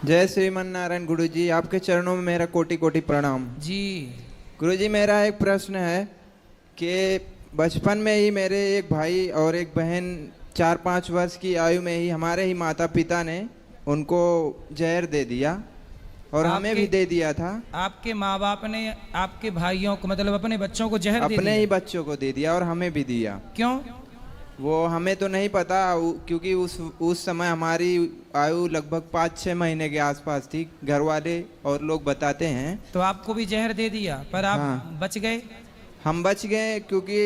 जय श्रीमन नारायण गुरुजी, आपके चरणों में मेरा कोटि कोटि प्रणाम जी। गुरुजी। मेरा एक प्रश्न है कि बचपन में ही मेरे एक भाई और एक बहन 4-5 वर्ष की आयु में ही हमारे ही माता पिता ने उनको जहर दे दिया और हमें भी दे दिया था। आपके माँ बाप ने आपके भाइयों को मतलब अपने बच्चों को जहर दे अपने दिया? ही बच्चों को दे दिया और हमें भी दिया। क्यों? वो हमें तो नहीं पता, क्योंकि उस समय हमारी आयु लगभग 5-6 महीने के आसपास थी। घर वाले और लोग बताते हैं। तो आपको भी जहर दे दिया पर आप हाँ। बच गए? हम बच गए क्योंकि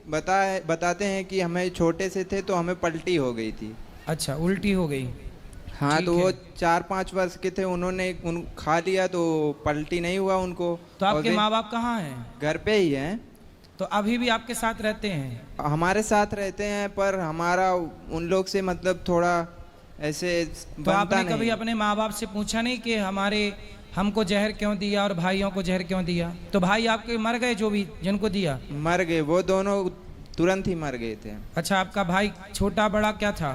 बताते हैं कि हमें छोटे से थे तो हमें पलटी हो गई थी। अच्छा, उल्टी हो गई। हाँ, ठीक तो है। वो 4-5 वर्ष के थे, उन्होंने खा लिया तो पलटी नहीं हुआ उनको। तो और आपके वे माँ बाप कहाँ हैं? घर पे ही हैं। तो अभी भी आपके साथ रहते हैं? हमारे साथ रहते हैं पर हमारा उन लोग से मतलब थोड़ा ऐसे तो बनता आपने नहीं। कभी अपने माँ बाप से पूछा नहीं कि हमको जहर क्यों दिया और भाइयों को जहर क्यों दिया? तो भाई आपके मर गए जो भी जिनको दिया? मर गए, वो दोनों तुरंत ही मर गए थे। अच्छा, आपका भाई छोटा बड़ा क्या था?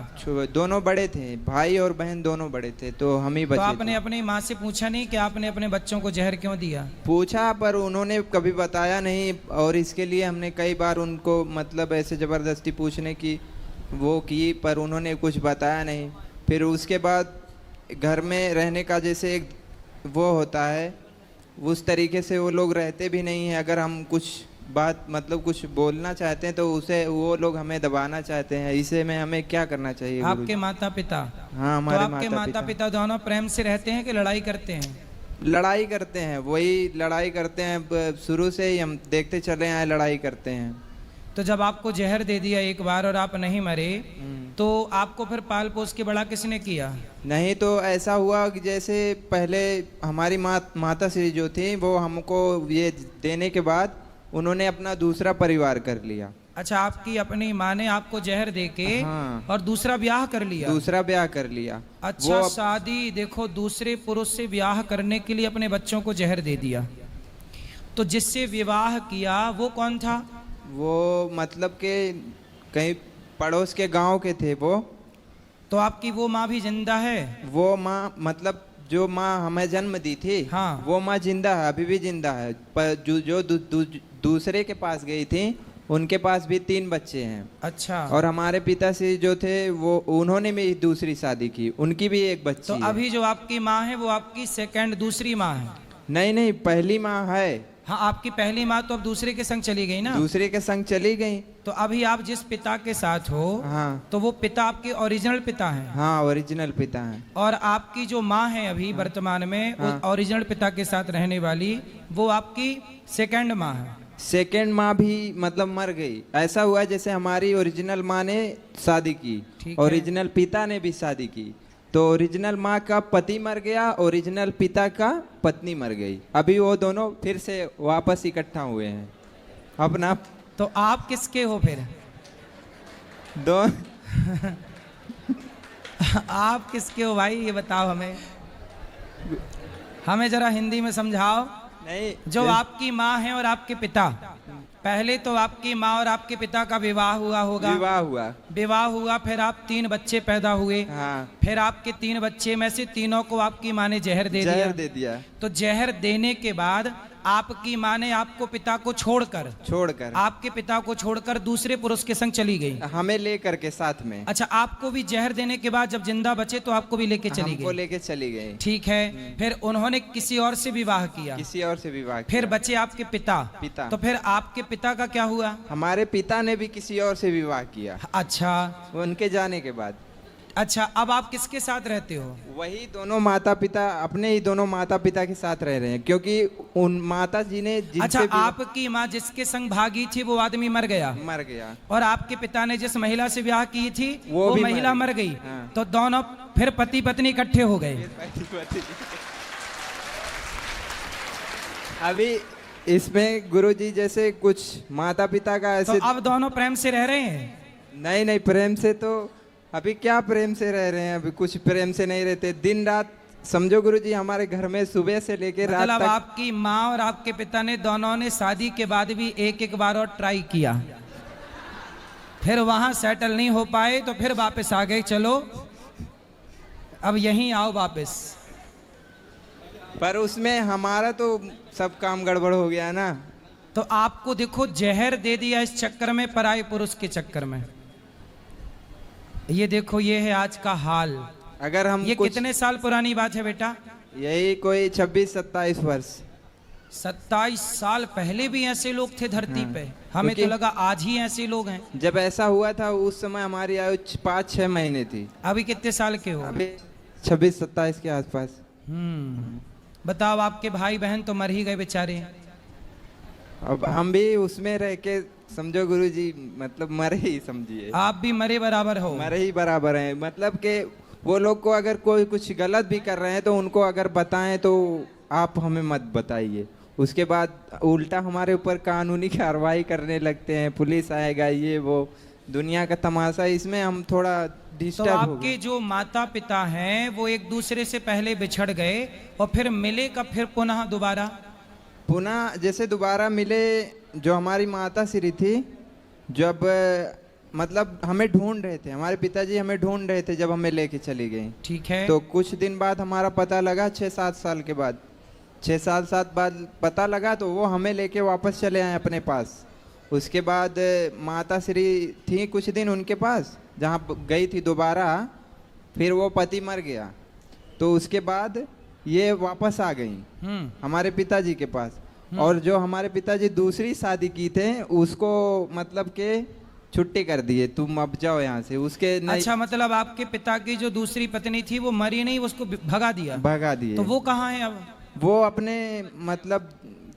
दोनों बड़े थे, भाई और बहन दोनों बड़े थे, तो हम ही तो बचे आपने थे। अपनी माँ से पूछा नहीं कि आपने अपने बच्चों को जहर क्यों दिया? पूछा पर उन्होंने कभी बताया नहीं, और इसके लिए हमने कई बार उनको मतलब ऐसे ज़बरदस्ती पूछने की वो की, पर उन्होंने कुछ बताया नहीं। फिर उसके बाद घर में रहने का जैसे एक वो होता है, उस तरीके से वो लोग रहते भी नहीं हैं। अगर हम कुछ बात मतलब कुछ बोलना चाहते हैं तो उसे वो लोग हमें दबाना चाहते हैं। इसे में हमें क्या करना चाहिए गुरुजी? आपके माता पिता? हाँ, तो हमारे आपके माता पिता दोनों प्रेम से रहते हैं कि लड़ाई करते हैं? लड़ाई करते हैं, वही लड़ाई करते हैं। शुरू से ही हम देखते चले आए, लड़ाई करते हैं। तो जब आपको जहर दे दिया एक बार और आप नहीं मरे, तो आपको फिर पाल पोस के बड़ा किसने किया? नहीं, तो ऐसा हुआ कि जैसे पहले हमारी माता श्री जो थी वो हमको ये देने के बाद उन्होंने अपना दूसरा परिवार कर लिया। अच्छा, आपकी अपनी माँ ने आपको जहर दे के हाँ। और दूसरा ब्याह कर लिया? दूसरा ब्याह कर लिया। अच्छा, वो शादी देखो, दूसरे पुरुष से ब्याह करने के लिए अपने बच्चों को जहर दे दिया। तो जिससे विवाह किया वो कौन था? वो मतलब के कहीं पड़ोस के गांव के थे वो। तो आपकी वो माँ भी जिंदा है? वो माँ मतलब जो माँ हमें जन्म दी थी, हाँ। वो माँ जिंदा है, अभी भी जिंदा है। पर जो दूसरे के पास गई थी उनके पास भी 3 बच्चे हैं। अच्छा। और हमारे पिताश्री जो थे वो उन्होंने भी दूसरी शादी की, उनकी भी एक बच्ची तो है। अभी जो आपकी माँ है वो आपकी सेकंड दूसरी माँ है? नहीं नहीं, पहली माँ है। हाँ, आपकी पहली माँ तो अब दूसरे के संग चली गई ना? दूसरे के संग चली गई। तो अभी आप जिस पिता के साथ हो, हाँ तो वो पिता आपके ओरिजिनल पिता हैं? हाँ, ओरिजिनल पिता हैं। और आपकी जो माँ है अभी वर्तमान में हाँ। ओरिजिनल पिता के साथ रहने वाली, वो आपकी सेकंड माँ है? सेकेंड माँ भी मतलब मर गई। ऐसा हुआ जैसे हमारी ओरिजिनल माँ ने शादी की, ठीक है। ओरिजिनल पिता ने भी शादी की, तो ओरिजिनल माँ का पति मर गया, ओरिजिनल पिता का पत्नी मर गई। अभी वो दोनों फिर से वापस इकट्ठा हुए हैं अपना। तो आप किसके हो फिर? दो आप किसके हो भाई, ये बताओ हमें जरा हिंदी में समझाओ। नहीं, जो आपकी माँ है और आपके पिता, पहले तो आपकी माँ और आपके पिता का विवाह हुआ होगा? विवाह हुआ, फिर आप 3 बच्चे पैदा हुए। हाँ। फिर आपके 3 बच्चे में से तीनों को आपकी माँ ने जहर दे दिया। तो जहर देने के बाद आपकी माँ ने आपको पिता को छोड़कर आपके पिता को छोड़कर दूसरे पुरुष के संग चली गई, हमें लेकर के साथ में। अच्छा, आपको भी जहर देने के बाद जब जिंदा बचे तो आपको भी लेके चली गई? लेके चली गई। ठीक है। फिर उन्होंने किसी और से विवाह किया? फिर बचे आपके पिता। तो फिर आपके पिता का क्या हुआ? हमारे पिता ने भी किसी और से विवाह किया। अच्छा। उनके जाने के बाद। अच्छा, अब आप किसके साथ रहते हो? वही दोनों माता पिता, अपने ही दोनों माता पिता के साथ रह रहे हैं, क्योंकि उन माता जी ने अच्छा, आपकी माँ जिसके संग भागी थी वो आदमी मर गया? और आपके पिता ने जिस महिला से ब्याह की थी वो महिला मर गई। हाँ। तो दोनों फिर पति पत्नी इकट्ठे हो गए। अभी इसमें गुरुजी जैसे कुछ माता पिता का ऐसे, तो अब दोनों प्रेम से रह रहे हैं? नहीं, प्रेम से तो अभी क्या प्रेम से रह रहे हैं, अभी कुछ प्रेम से नहीं रहते। दिन रात समझो गुरुजी, हमारे घर में सुबह से लेकर रात तक। आपकी माँ और आपके पिता ने दोनों ने शादी के बाद भी एक बार और ट्राई किया, फिर वहां सेटल नहीं हो पाए तो फिर वापस आ गए, चलो अब यहीं आओ वापस। पर उसमें हमारा तो सब काम गड़बड़ हो गया ना। तो आपको देखो जहर दे दिया इस चक्कर में, पराये पुरुष के चक्कर में। ये देखो, ये है आज का हाल। अगर हम ये कितने साल पुरानी बात है बेटा? यही कोई 26-27 वर्ष। 27 साल पहले भी ऐसे लोग थे धरती पे? हमें तो लगा आज ही ऐसे लोग हैं। जब ऐसा हुआ था उस समय हमारी आयु 5-6 महीने थी। अभी कितने साल के हो? अभी 26-27 के आसपास। बताओ, आपके भाई बहन तो मर ही गए बेचारे। अब हम भी उसमें रह के समझो गुरुजी, मतलब मरे ही समझिए। आप भी मरे बराबर हो। मरे ही बराबर हैं। मतलब कि वो लोग को अगर कोई कुछ गलत भी कर रहे हैं तो उनको अगर बताएं तो आप हमें मत बताइए। उसके बाद उल्टा हमारे ऊपर कानूनी कार्रवाई करने लगते हैं, पुलिस आएगा, ये वो दुनिया का तमाशा। इसमें हम थोड़ा डिस्टर्ब हो गए। आपके जो माता पिता हैं वो एक दूसरे से पहले बिछड़ गए और फिर मिले कब फिर पुनः जैसे दोबारा मिले? जो हमारी माता श्री थी, जब मतलब हमें ढूंढ रहे थे, हमारे पिताजी हमें ढूंढ रहे थे जब हमें लेके चली गई। ठीक है। तो कुछ दिन बाद हमारा पता लगा, 6-7 साल के बाद, 6-7 साल बाद पता लगा, तो वो हमें लेके वापस चले आए अपने पास। उसके बाद माता श्री थी कुछ दिन उनके पास, जहाँ गई थी दोबारा, फिर वो पति मर गया, तो उसके बाद ये वापस आ गई हमारे पिताजी के पास। और जो हमारे पिताजी दूसरी शादी की थे उसको मतलब के छुट्टी कर दिए, तुम अब जाओ यहाँ से। उसके अच्छा, मतलब आपके पिता की जो दूसरी पत्नी थी वो मरी नहीं, उसको भगा दिए। तो वो कहाँ है अब? वो अपने मतलब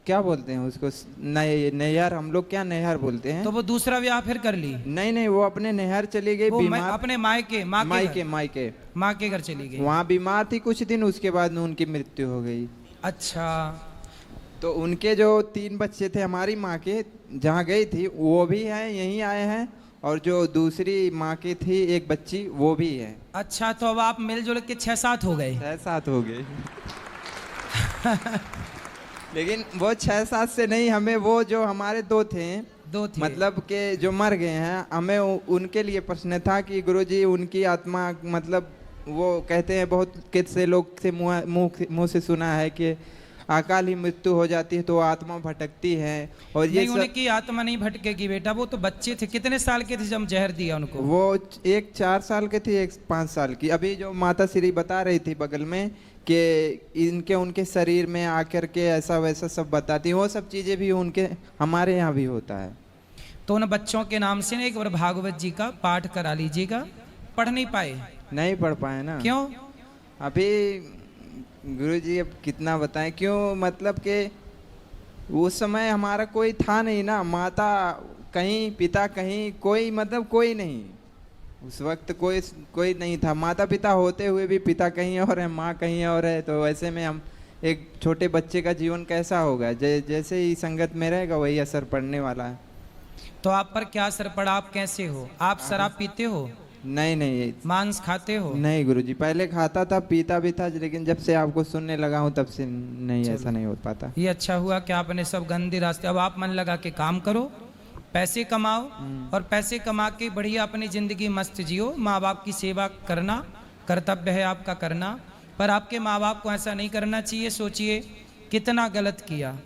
क्या बोलते हैं उसको, नैहर, हम लोग क्या नैहर बोलते हैं। तो वो दूसरा ब्याह फिर कर ली? नहीं, वो अपने नैहर चली गई, बीमार। अपने माँ के घर चली गई। वहाँ बीमार थी कुछ दिन, उसके बाद उनकी मृत्यु हो गई। अच्छा। तो उनके जो 3 बच्चे थे हमारी माँ के, जहाँ गई थी, वो भी हैं, यहीं आए हैं। और जो दूसरी माँ की थी एक बच्ची, वो भी है। अच्छा, तो अब आप मिलजुल के 6-7 हो गए? 6-7 हो गए। लेकिन वो 6-7 से नहीं, हमें वो जो हमारे दो थे मतलब के जो मर गए हैं, हमें उनके लिए प्रश्न था कि गुरुजी उनकी आत्मा, मतलब वो कहते हैं, बहुत कितने लोग से मुंह से सुना है कि अकाल ही मृत्यु हो जाती है तो आत्मा भटकती है। और ये उनकी आत्मा नहीं भटकेगी बेटा, वो तो बच्चे थे। कितने साल के थे जब जहर दिया उनको? वो एक 4 साल के थे, एक 5 साल की। अभी जो माता श्री बता रही थी बगल में कि उनके शरीर में आकर के ऐसा वैसा सब बताती, वो सब चीजें भी उनके हमारे यहाँ भी होता है। तो उन बच्चों के नाम से एक बार भागवत जी का पाठ करा लीजिएगा। पढ़ नहीं पाए? नहीं पढ़ पाए ना। क्यों? अभी गुरुजी अब कितना बताएं क्यों, मतलब कि उस समय हमारा कोई था नहीं ना, माता कहीं, पिता कहीं, कोई मतलब कोई नहीं। उस वक्त कोई नहीं था। माता पिता होते हुए भी पिता कहीं और है, माँ कहीं और है। तो ऐसे में हम एक छोटे बच्चे का जीवन कैसा होगा? जैसे ही संगत में रहेगा वही असर पड़ने वाला है। तो आप पर क्या असर पड़ा? आप कैसे हो? आप शराब पीते हो? नहीं। मांस खाते हो? नहीं गुरुजी, पहले खाता था, पीता भी था, लेकिन जब से आपको सुनने लगा हूँ तब से नहीं, ऐसा नहीं हो पाता। ये अच्छा हुआ कि आपने सब गंदे रास्ते, अब आप मन लगा के काम करो, पैसे कमाओ, और पैसे कमा के बढ़िया अपनी जिंदगी मस्त जियो। माँ बाप की सेवा करना कर्तव्य है आपका करना, पर आपके माँ बाप को ऐसा नहीं करना चाहिए। सोचिए कितना गलत किया।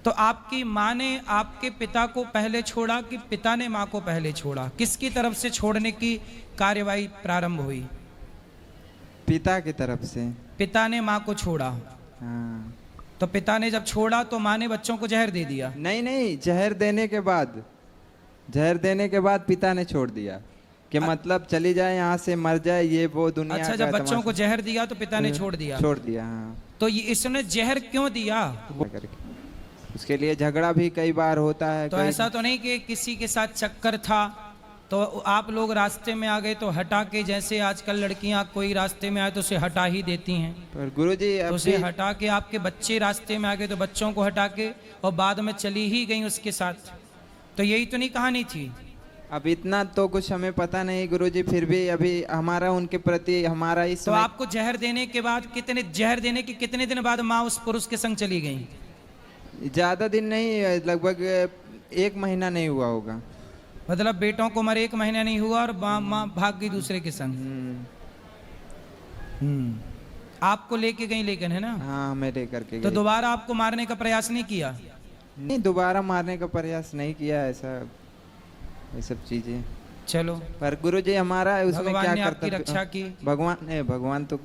तो आपकी माँ ने आपके पिता को पहले छोड़ा कि पिता ने माँ को पहले छोड़ा? किसकी तरफ से छोड़ने की कार्यवाही प्रारंभ हुई? पिता की तरफ से। पिता ने माँ को छोड़ा। हाँ। तो पिता ने जब छोड़ा तो माँ ने बच्चों को जहर दे दिया? नहीं, जहर देने के बाद पिता ने छोड़ दिया कि मतलब चली जाए यहाँ से, मर जाए, ये वो दुनिया। अच्छा, जब बच्चों को जहर दिया तो पिता ने छोड़ दिया? हाँ। तो ये इसने जहर क्यों दिया? उसके लिए झगड़ा भी कई बार होता है। तो ऐसा तो नहीं कि किसी के साथ चक्कर था तो आप लोग रास्ते में आ गए तो हटा के, जैसे आजकल लड़कियां कोई रास्ते में आए तो उसे हटा ही देती हैं। पर गुरुजी तो उसे हटा के, आपके बच्चे रास्ते में आ गए तो बच्चों को हटा के और बाद में चली ही गई उसके साथ। तो यही तो नहीं कहानी थी? अब इतना तो कुछ हमें पता नहीं गुरुजी, फिर भी अभी हमारा उनके प्रति हमारा इस तो आपको जहर देने के बाद कितने दिन बाद माँ उस पुरुष के संग चली गई? ज्यादा दिन नहीं, लगभग 1 महीना नहीं हुआ होगा। मतलब बेटों को मरे 1 महीना नहीं हुआ और माँ भाग गई दूसरे के संग। आपको लेके गई लेकिन, है ना? हाँ, हमें लेकर के तो गई। दोबारा आपको मारने का प्रयास नहीं किया? नहीं, दोबारा मारने का प्रयास नहीं किया, ऐसा ये सब चीजें। चलो, पर गुरुजी हमारा उसमें भगवान क्या ने आपकी कर्तव्य, रक्षा की। भगवान तो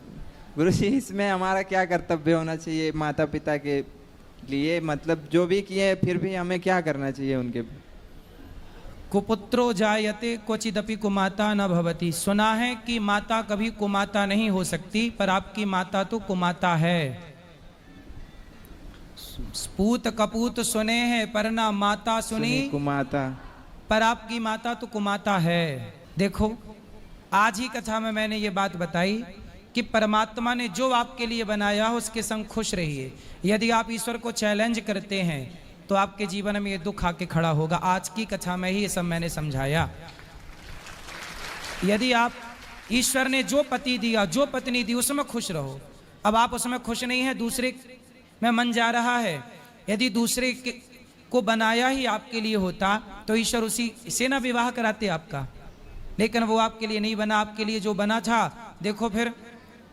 गुरुजी, इसमें हमारा क्या कर्तव्य होना चाहिए माता पिता के लिए, मतलब जो भी किए फिर भी हमें क्या करना चाहिए उनके? कुपुत्रो जायते क्वचिदपि कुमाता न भवति। सुना है कि माता कभी कुमाता नहीं हो सकती, पर आपकी माता तो कुमाता है। पूत कपूत सुने हैं पर ना माता सुनी कुमाता, पर आपकी माता तो कुमाता है। देखो, आज ही कथा में मैंने ये बात बताई कि परमात्मा ने जो आपके लिए बनाया हो उसके संग खुश रहिए। यदि आप ईश्वर को चैलेंज करते हैं तो आपके जीवन में ये दुख आके खड़ा होगा। आज की कथा में ही ये सब मैंने समझाया। यदि आप ईश्वर ने जो पति दिया, जो पत्नी दी, उसमें खुश रहो। अब आप उसमें खुश नहीं है, दूसरे में मन जा रहा है। यदि दूसरे को बनाया ही आपके लिए होता तो ईश्वर उसी से ना विवाह कराते आपका, लेकिन वो आपके लिए नहीं बना। आपके लिए जो बना था, देखो फिर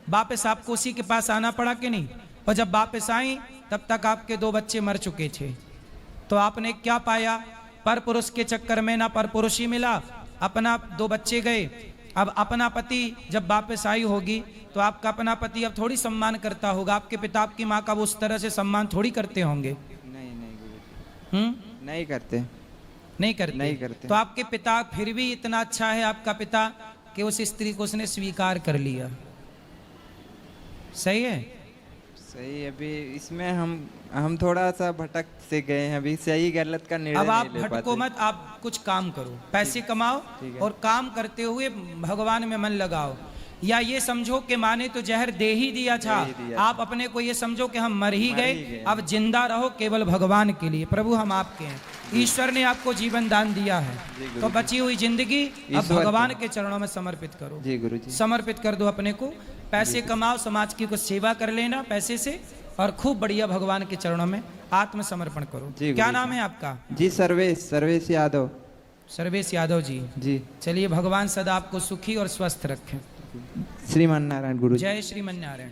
वापस आपको उसी के पास आना पड़ा कि नहीं? और जब वापस आई तब तक आपके 2 बच्चे मर चुके थे। तो आपने क्या पाया? पर पुरुष के चक्कर में ना पर पुरुष ही मिला, अपना 2 बच्चे गए। अब अपना पति जब वापस आई होगी तो आपका अपना पति अब थोड़ी सम्मान करता होगा। आपके पिता, आपकी माँ का वो उस तरह से सम्मान थोड़ी करते होंगे। नहीं करते, नहीं करते। तो आपके पिता फिर भी इतना अच्छा है आपका पिता कि उस स्त्री को उसने स्वीकार कर लिया। सही है? सही। अभी इसमें हम थोड़ा सा भटक से गए हैं, अभी सही गलत का निर्णय अब आप नहीं ले भटको पाते। मत, आप कुछ काम करो, पैसे कमाओ और काम करते हुए भगवान में मन लगाओ। या ये समझो कि माँ ने तो जहर दे ही दिया था, आप अपने को ये समझो कि हम मर ही गए, अब जिंदा रहो केवल भगवान के लिए। प्रभु हम आपके हैं, ईश्वर ने आपको जीवन दान दिया है, तो बची हुई जिंदगी अब भगवान के चरणों में समर्पित करो। जी गुरुजी, समर्पित कर दो अपने को। पैसे कमाओ, समाज की कुछ सेवा कर लेना पैसे से, और खूब बढ़िया भगवान के चरणों में आत्मसमर्पण करो। क्या नाम है आपका? जी सर्वेश यादव। सर्वेश यादव जी। जी, चलिए, भगवान सदा आपको सुखी और स्वस्थ रखें। श्रीमान नारायण गुरु। जय श्रीमन नारायण।